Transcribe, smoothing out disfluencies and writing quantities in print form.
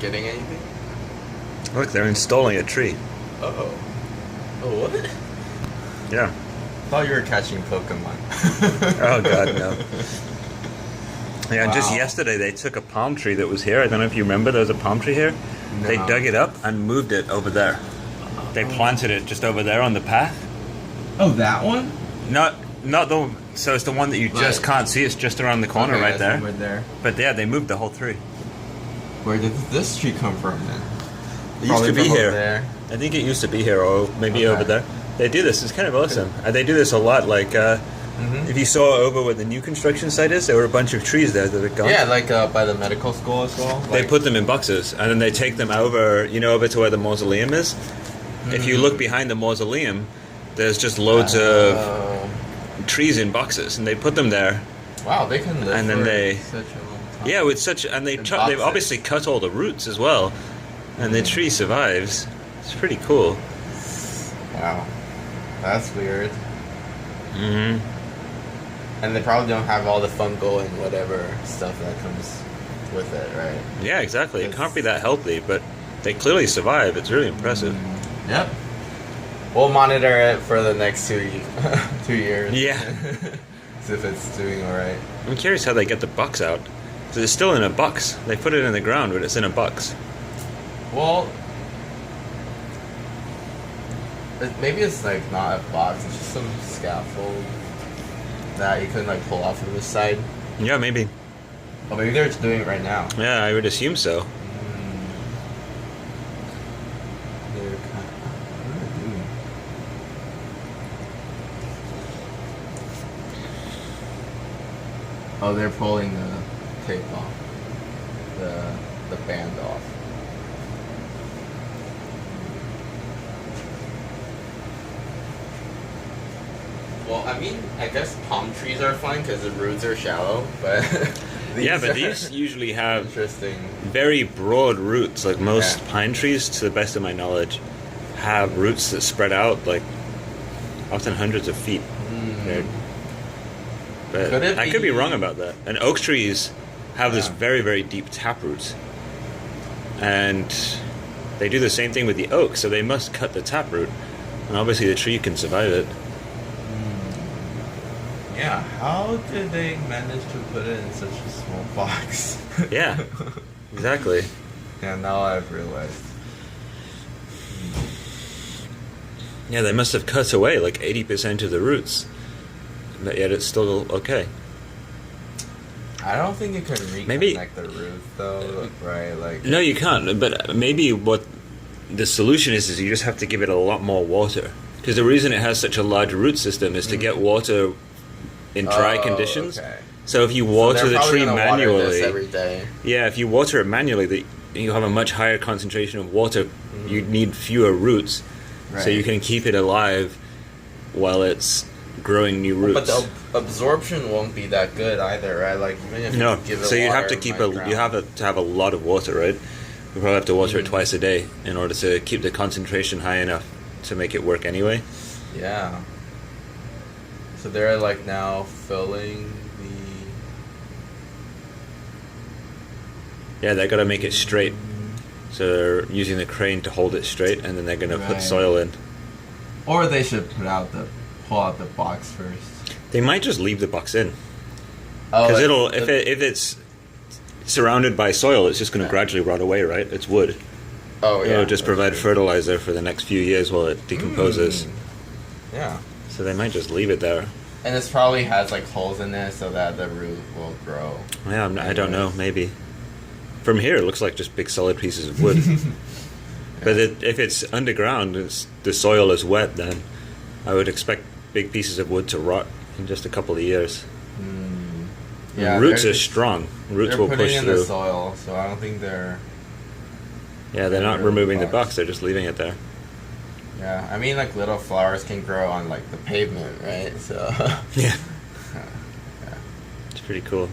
getting anything? Look, they're installing a tree. Oh. Oh, what? Yeah. I thought you were catching Pokemon. Oh god, no. Yeah, and just Wow. yesterday they took a palm tree that was here. I don't know if you remember, there was a palm tree here. No. They dug it up and moved it over there. They planted it just over there on the path. Oh, that one? Not the. So it's the one that you just Right. can't see. It's just around the corner, Okay, right that's there. somewhere there. But yeah, they moved the whole tree. Where did this tree come from then? It used Probably to be from over here. there. I think it used to be here, or maybe Okay. over there. They do this. It's kind of awesome. And they do this a lot. Like, if you saw over where the new construction site is, there were a bunch of trees there that are gone. Yeah, like by the medical school as well. They Like, put them in boxes, and then they take them over, over to where the mausoleum is. If you look behind the mausoleum, there's just loads of trees in boxes, and they put them there. Wow, they can live and then for they- such a long time. Yeah, with such, and In they've boxes. obviously cut all the roots as well, and the tree survives. It's pretty cool. Wow. That's weird. Hmm. And they probably don't have all the fungal and whatever stuff that comes with it, right? Yeah, exactly. It It's- can't be that healthy, but they clearly survive. It's really impressive. Yep. We'll monitor it for the next 2 years. Yeah. See if it's doing alright. I'm curious how they get the box out. 'Cause it's still in a box. They put it in the ground, but it's in a box. Well, maybe it's like not a box, it's just some scaffold that you can like pull off from the side. Yeah, maybe. Oh, maybe they're just doing it right now. Yeah, I would assume so. They're kind what are they doing? Oh, they're pulling the tape off. The band off. Well, I mean, I guess palm trees are fine because the roots are shallow, but Yeah, but are these usually have interesting. very broad roots. Like most Yeah. pine trees, to the best of my knowledge, have roots that spread out like often hundreds of feet. They're- But Could it I could be be- wrong about that. And oak trees have this Yeah. very, very deep taproot. And they do the same thing with the oak, so they must cut the taproot. And obviously the tree can survive it. Yeah, how did they manage to put it in such a small box? Yeah, exactly. Yeah, now I've realized. Yeah, they must have cut away like 80% of the roots. But yet it's still okay. I don't think you can reconnect Maybe- the roots though, right? Like No, you can't. But maybe what the solution is you just have to give it a lot more water. Because the reason it has such a large root system is to get water in dry Oh, conditions. okay. So if you So water they're the probably tree gonna water this manually, every day. yeah, if you water it manually, you have a much higher concentration of water. You need fewer roots, so Right. you can keep it alive while it's growing new roots. But the absorption won't be that good either, right? Like even if No, you give it so you have water, to it keep might you have to have a lot of water, right? You probably have to water it Mm-hmm. twice a day in order to keep the concentration high enough to make it work anyway. Yeah. So they're like now filling Yeah, they got to make it straight. So they're using the crane to hold it straight, and then they're going to put Right. soil in. or they should pull out the box first. They might just leave the box in Oh, because like it'll the- if it's surrounded by soil, it's just going to Yeah. gradually rot away, right? It's wood. oh yeah, It'll just that's provide true. fertilizer for the next few years while it decomposes. Yeah. So they might just leave it there. And this probably has like holes in it so that the root will grow. Yeah, I don't know. Maybe from here it looks like just big solid pieces of wood. But if it's underground, the soil is wet, then I would expect big pieces of wood to rot in just a couple of years. Yeah, And roots they're are strong. Roots They're will putting push in through. the soil, so I don't think they're. Yeah, they're not They're in the removing the box. box. They're just leaving it there. Yeah, I mean, like little flowers can grow on like the pavement, right? So. Yeah, it's pretty cool.